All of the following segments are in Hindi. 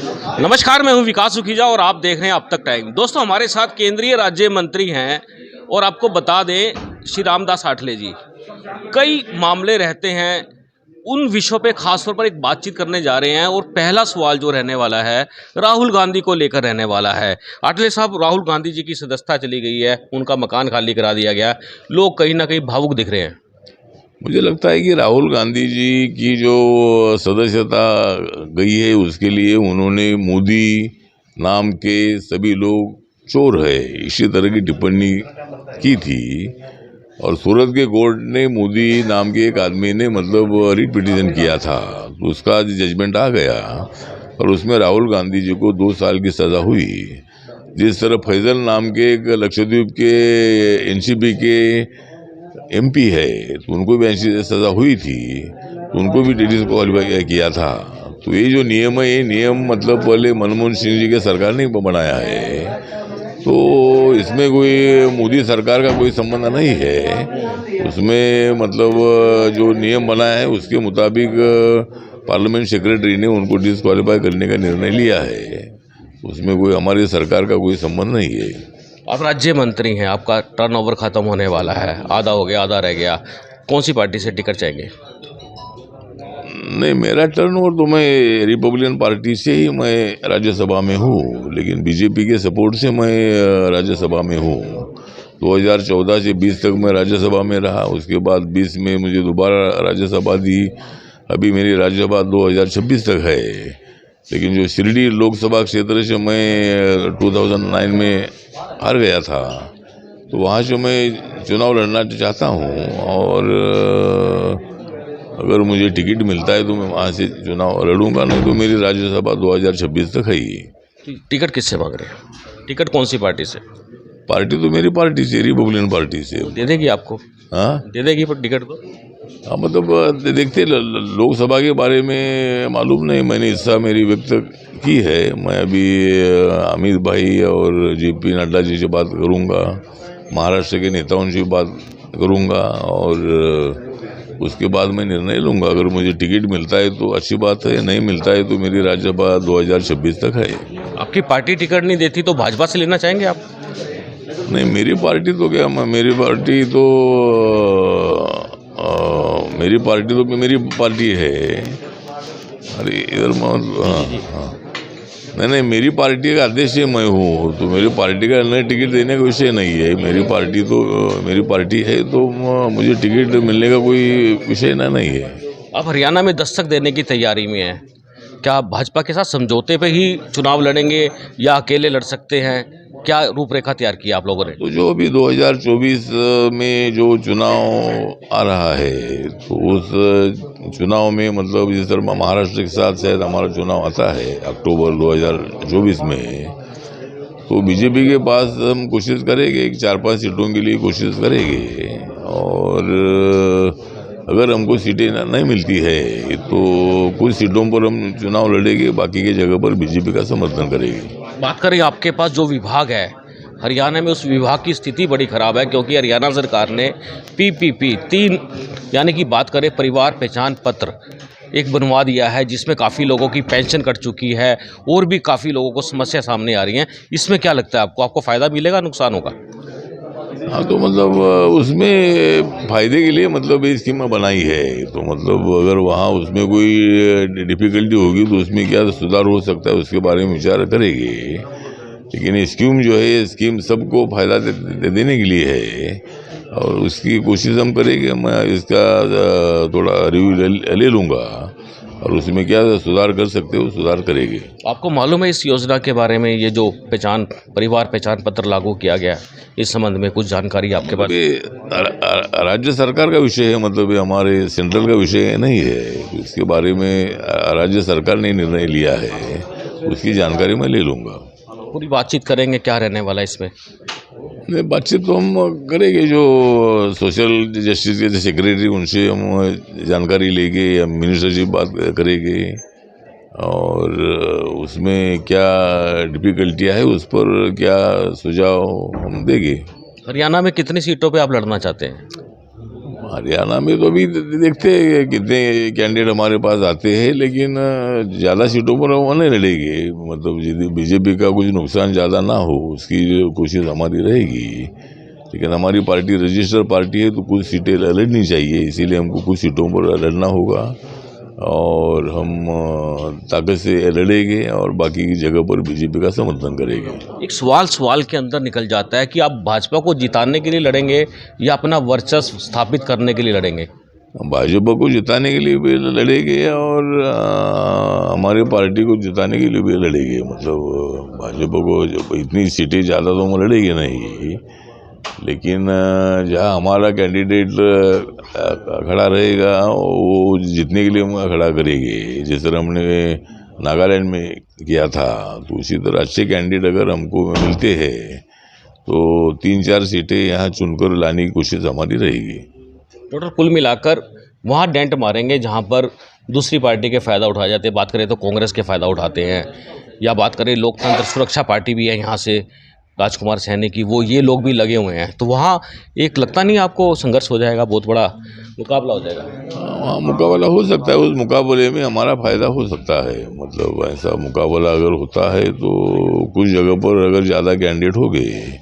नमस्कार, मैं हूं विकास सुखीजा और आप देख रहे हैं अब तक टाइम। दोस्तों, हमारे साथ केंद्रीय राज्य मंत्री हैं और आपको बता दें श्री रामदास आठवले जी कई मामले रहते हैं, उन विषयों पे खास तौर पर एक बातचीत करने जा रहे हैं। और पहला सवाल जो रहने वाला है राहुल गांधी को लेकर रहने वाला है। आठवले साहब, राहुल गांधी जी की सदस्यता चली गई है, उनका मकान खाली करा दिया गया, लोग कहीं ना कहीं भावुक दिख रहे हैं। मुझे लगता है कि राहुल गांधी जी की जो सदस्यता गई है उसके लिए उन्होंने मोदी नाम के सभी लोग चोर है इसी तरह की टिप्पणी की थी। और सूरत के कोर्ट ने मोदी नाम के एक आदमी ने रिट पिटीशन किया था, तो उसका जजमेंट आ गया और उसमें राहुल गांधी जी को 2 साल की सज़ा हुई। जिस तरह फैजल नाम के एक लक्षद्वीप के एनसीपी के एमपी है, तो उनको भी ऐसी सज़ा हुई थी, तो उनको भी टीडी से क्वालिफाई किया था। तो ये जो नियम है, ये नियम पहले मनमोहन सिंह जी के सरकार ने बनाया है, तो इसमें कोई मोदी सरकार का कोई संबंध नहीं है। उसमें जो नियम बनाया है उसके मुताबिक पार्लियामेंट सेक्रेटरी ने उनको डिस्क्वालीफाई करने का निर्णय लिया है, उसमें कोई हमारी सरकार का कोई संबंध नहीं है। आप राज्य मंत्री हैं, आपका टर्नओवर खत्म होने वाला है, आधा हो गया, आधा रह गया, कौन सी पार्टी से टिकट चाहेंगे? नहीं, मेरा टर्नओवर तो मैं रिपब्लिकन पार्टी से ही मैं राज्यसभा में हूँ, लेकिन बीजेपी के सपोर्ट से मैं राज्यसभा में हूँ। 2014 से 20 तक मैं राज्यसभा में रहा, उसके बाद 20 में मुझे दोबारा राज्यसभा दी। अभी मेरी राज्यसभा 2026 तक है, लेकिन जो शिरडी लोकसभा क्षेत्र से मैं 2009 में हार गया था, तो वहाँ से मैं चुनाव लड़ना चाहता हूँ। और अगर मुझे टिकट मिलता है तो मैं वहाँ से चुनाव लड़ूंगा, नहीं तो मेरी राज्यसभा 2026 तक है ही। टिकट किससे मांग रहे हैं? टिकट कौन सी पार्टी से? पार्टी तो मेरी पार्टी से, रिपब्लिकन पार्टी से। दे देगी आपको? हाँ, दे देगी पर टिकट तो? हाँ, देखते लोकसभा के बारे में मालूम नहीं, मैंने हिस्सा मेरी व्यक्त की है। मैं अभी अमित भाई और जेपी नड्डा जी से बात करूंगा, महाराष्ट्र के नेताओं से बात करूंगा और उसके बाद मैं निर्णय लूंगा। अगर मुझे टिकट मिलता है तो अच्छी बात है, नहीं मिलता है तो मेरी राज्यसभा 2026 तक है। आपकी पार्टी टिकट नहीं देती तो भाजपा से लेना चाहेंगे आप? नहीं, मेरी पार्टी तो मेरी पार्टी है। अरे इधर हाँ, नहीं, मेरी पार्टी का अध्यक्ष मैं हूँ, तो मेरी पार्टी का नए टिकट देने का विषय नहीं है। मेरी पार्टी है, तो मुझे टिकट मिलने का कोई विषय नहीं है। आप हरियाणा में दस्तक देने की तैयारी में हैं, क्या आप भाजपा के साथ समझौते पे ही चुनाव लड़ेंगे या अकेले लड़ सकते हैं? क्या रूपरेखा तैयार की आप लोगों ने? तो जो अभी 2024 में जो चुनाव आ रहा है, तो उस चुनाव में जिस तरह महाराष्ट्र के साथ शायद हमारा चुनाव आता है अक्टूबर 2024 में, तो बीजेपी के पास हम कोशिश करेंगे, 4-5 सीटों के लिए कोशिश करेंगे। और अगर हमको सीटें नहीं मिलती है तो कुछ सीटों पर हम चुनाव लड़ेंगे, बाकी की जगह पर बीजेपी का समर्थन करेंगे। बात करें आपके पास जो विभाग है हरियाणा में, उस विभाग की स्थिति बड़ी ख़राब है, क्योंकि हरियाणा सरकार ने PPP 3 यानी कि बात करें परिवार पहचान पत्र एक बनवा दिया है, जिसमें काफ़ी लोगों की पेंशन कट चुकी है और भी काफ़ी लोगों को समस्या सामने आ रही हैं। इसमें क्या लगता है आपको फ़ायदा मिलेगा, नुकसान होगा? हाँ, तो उसमें फायदे के लिए ये स्कीम बनाई है, तो अगर वहाँ उसमें कोई डिफ़िकल्टी होगी तो उसमें क्या सुधार हो सकता है, उसके बारे में विचार करेंगे। लेकिन ये स्कीम जो है, ये स्कीम सबको फायदा देने के लिए है और उसकी कोशिश हम करेंगे। मैं इसका थोड़ा रिव्यू ले लूँगा और उसमें क्या सुधार कर सकते हो, सुधार करेंगे। आपको मालूम है इस योजना के बारे में, ये जो परिवार पहचान पत्र लागू किया गया, इस संबंध में कुछ जानकारी आपके पास? राज्य सरकार का विषय है, ये हमारे सेंट्रल का विषय नहीं है। इसके बारे में राज्य सरकार ने निर्णय लिया है, उसकी जानकारी मैं ले लूँगा। पूरी बातचीत करेंगे, क्या रहने वाला है इसमें? बातचीत तो हम करेंगे, जो सोशल जस्टिस के सेक्रेटरी उनसे हम जानकारी लेंगे या मिनिस्टर से बात करेंगे और उसमें क्या डिफ़िकल्टियाँ है उस पर क्या सुझाव हम देंगे। हरियाणा में कितनी सीटों पे आप लड़ना चाहते हैं? हरियाणा में तो अभी देखते हैं कितने कैंडिडेट हमारे पास आते हैं, लेकिन ज़्यादा सीटों पर वो नहीं लड़ेंगे। मतलब यदि बीजेपी का कुछ नुकसान ज़्यादा ना हो उसकी कोशिश हमारी रहेगी। लेकिन हमारी पार्टी रजिस्टर्ड पार्टी है तो कुछ सीटें लड़नी चाहिए, इसीलिए हमको कुछ सीटों पर लड़ना होगा और हम ताकत से लड़ेंगे और बाकी की जगह पर बीजेपी का समर्थन करेंगे। एक सवाल के अंदर निकल जाता है कि आप भाजपा को जिताने के लिए लड़ेंगे या अपना वर्चस्व स्थापित करने के लिए लड़ेंगे? भाजपा को जिताने के लिए भी लड़ेंगे और हमारी पार्टी को जिताने के लिए भी लड़ेंगे। मतलब भाजपा को इतनी सीटें ज़्यादा तो हम लड़ेंगे नहीं, लेकिन जहाँ हमारा कैंडिडेट खड़ा रहेगा वो जीतने के लिए हम खड़ा करेंगे। जिस तरह हमने नागालैंड में किया था, तो उसी तरह अच्छे कैंडिडेट अगर हमको मिलते हैं तो 3-4 सीटें यहाँ चुनकर लाने की कोशिश हमारी रहेगी। टोटल कुल मिलाकर वहाँ डेंट मारेंगे जहाँ पर दूसरी पार्टी के फ़ायदा उठाए जाते हैं। बात करें तो कांग्रेस के फ़ायदा उठाते हैं, या बात करें लोकतंत्र सुरक्षा पार्टी भी है यहाँ से राजकुमार सैनी की, वो ये लोग भी लगे हुए हैं, तो वहाँ एक लगता नहीं आपको संघर्ष हो जाएगा, बहुत बड़ा मुकाबला हो जाएगा? हाँ, मुकाबला हो सकता है। उस मुकाबले में हमारा फ़ायदा हो सकता है। मतलब ऐसा मुकाबला अगर होता है तो कुछ जगह पर अगर ज़्यादा कैंडिडेट हो गए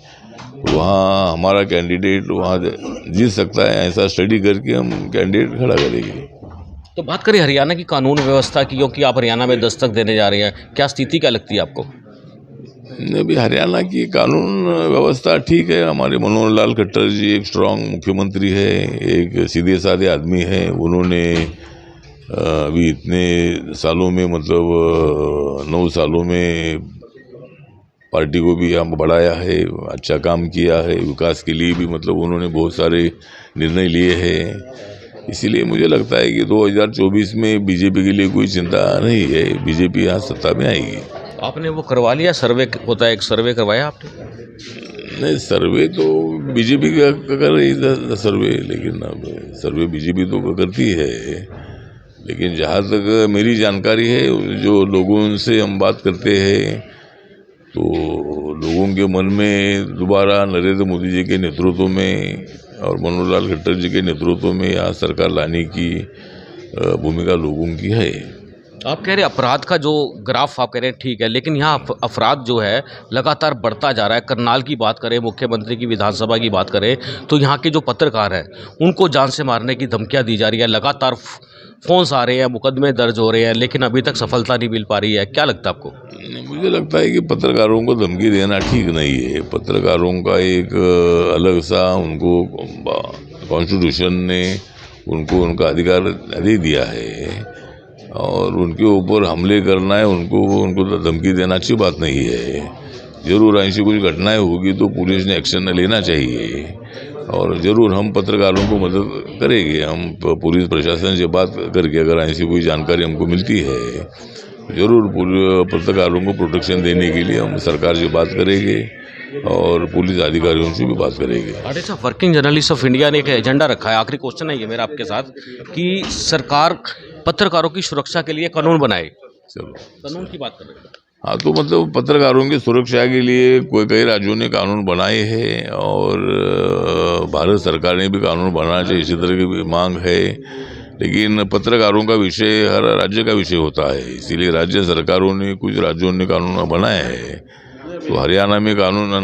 तो वहाँ हमारा कैंडिडेट वहाँ जीत सकता है। ऐसा स्टडी करके हम कैंडिडेट खड़ा करेंगे। तो बात करें हरियाणा की कानून व्यवस्था की, क्योंकि आप हरियाणा में दस्तक देने जा रहे हैं, क्या स्थिति क्या लगती है आपको? अभी हरियाणा की कानून व्यवस्था ठीक है। हमारे मनोहर लाल खट्टर जी एक स्ट्रांग मुख्यमंत्री है, एक सीधे साधे आदमी है। उन्होंने अभी इतने सालों में, मतलब 9 सालों में पार्टी को भी हम बढ़ाया है, अच्छा काम किया है, विकास के लिए भी मतलब उन्होंने बहुत सारे निर्णय लिए हैं। इसीलिए मुझे लगता है कि 2024 में बीजेपी के लिए कोई चिंता नहीं है, बीजेपी यहाँ सत्ता में आएगी। आपने वो करवा लिया सर्वे, होता है एक सर्वे करवाया आपने? नहीं, सर्वे तो बीजेपी का कर रही था सर्वे, लेकिन अब सर्वे बीजेपी तो करती है। लेकिन जहाँ तक मेरी जानकारी है, जो लोगों से हम बात करते हैं तो लोगों के मन में दोबारा नरेंद्र मोदी जी के नेतृत्व में और मनोहर लाल खट्टर जी के नेतृत्व में यहाँ सरकार लाने की भूमिका लोगों की है। आप कह रहे हैं अपराध का जो ग्राफ आप कह रहे हैं ठीक है, लेकिन यहाँ अपराध जो है लगातार बढ़ता जा रहा है। करनाल की बात करें, मुख्यमंत्री की विधानसभा की बात करें, तो यहाँ के जो पत्रकार हैं उनको जान से मारने की धमकियाँ दी जा रही है। लगातार फोन्स आ रहे हैं, मुकदमे दर्ज हो रहे हैं, लेकिन अभी तक सफलता नहीं मिल पा रही है। क्या लगता है आपको? मुझे लगता है कि पत्रकारों को धमकी देना ठीक नहीं है। पत्रकारों का एक अलग सा उनको कॉन्स्टिट्यूशन ने उनको उनका अधिकार दे दिया है और उनके ऊपर हमले करना है, उनको धमकी देना अच्छी बात नहीं है। ज़रूर ऐसी कुछ घटनाएं होगी तो पुलिस ने एक्शन लेना चाहिए और ज़रूर हम पत्रकारों को मदद करेंगे। हम पुलिस प्रशासन से बात करके अगर ऐसी कोई जानकारी हमको मिलती है ज़रूर पत्रकारों को प्रोटेक्शन देने के लिए हम सरकार से बात करेंगे और पुलिस अधिकारियों से भी बात करेंगे। अरे साहब, वर्किंग जर्नलिस्ट ऑफ इंडिया ने एक एजेंडा रखा है, आखिरी क्वेश्चन है ये मेरा आपके साथ, कि सरकार पत्रकारों की सुरक्षा के लिए कानून बनाए। चलो, कानून की बात कर रहे हैं। हाँ, तो मतलब पत्रकारों की सुरक्षा के लिए कई राज्यों ने कानून बनाए हैं और भारत सरकार ने भी कानून बनाना चाहिए, इसी तरह की भी मांग है। लेकिन पत्रकारों का विषय हर राज्य का विषय होता है, इसीलिए राज्य सरकारों ने, कुछ राज्यों ने कानून बनाए हैं। तो हरियाणा में कानून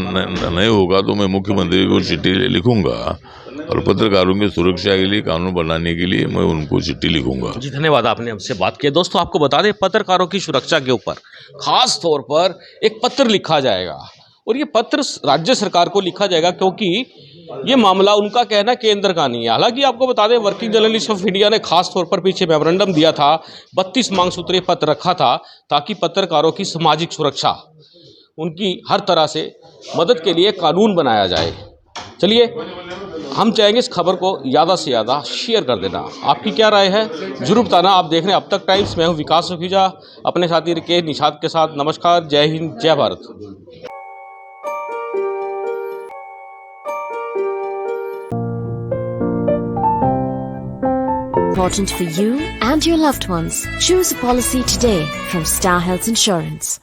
नहीं होगा तो मैं मुख्यमंत्री को चिट्ठी लिखूंगा और पत्रकारों की सुरक्षा के लिए कानून बनाने के लिए मैं उनको चिट्ठी लिखूंगा। जी धन्यवाद, आपने हमसे बात की। दोस्तों, आपको बता दें, पत्रकारों की सुरक्षा के ऊपर खास तौर पर एक पत्र लिखा जाएगा और ये पत्र राज्य सरकार को लिखा जाएगा, क्योंकि ये मामला उनका कहना केंद्र का नहीं है। हालांकि आपको बता दें, वर्किंग जर्नलिस्ट ऑफ इंडिया ने खास तौर पर पीछे मेमोरेंडम दिया था, 32 मांग सूत्रीय पत्र रखा था, ताकि पत्रकारों की सामाजिक सुरक्षा, उनकी हर तरह से मदद के लिए कानून बनाया जाए। चलिए, हम चाहेंगे इस खबर को ज़्यादा से ज़्यादा शेयर कर देना। आपकी क्या राय है जरूर बताना। आप देख रहे हैं अब तक टाइम्स, मैं हूं विकास सुखीजा, अपने साथी के निशाद के साथ। नमस्कार, जय हिंद, जय Bharat. Important for you and your loved ones. Choose a policy today from Star Health Insurance.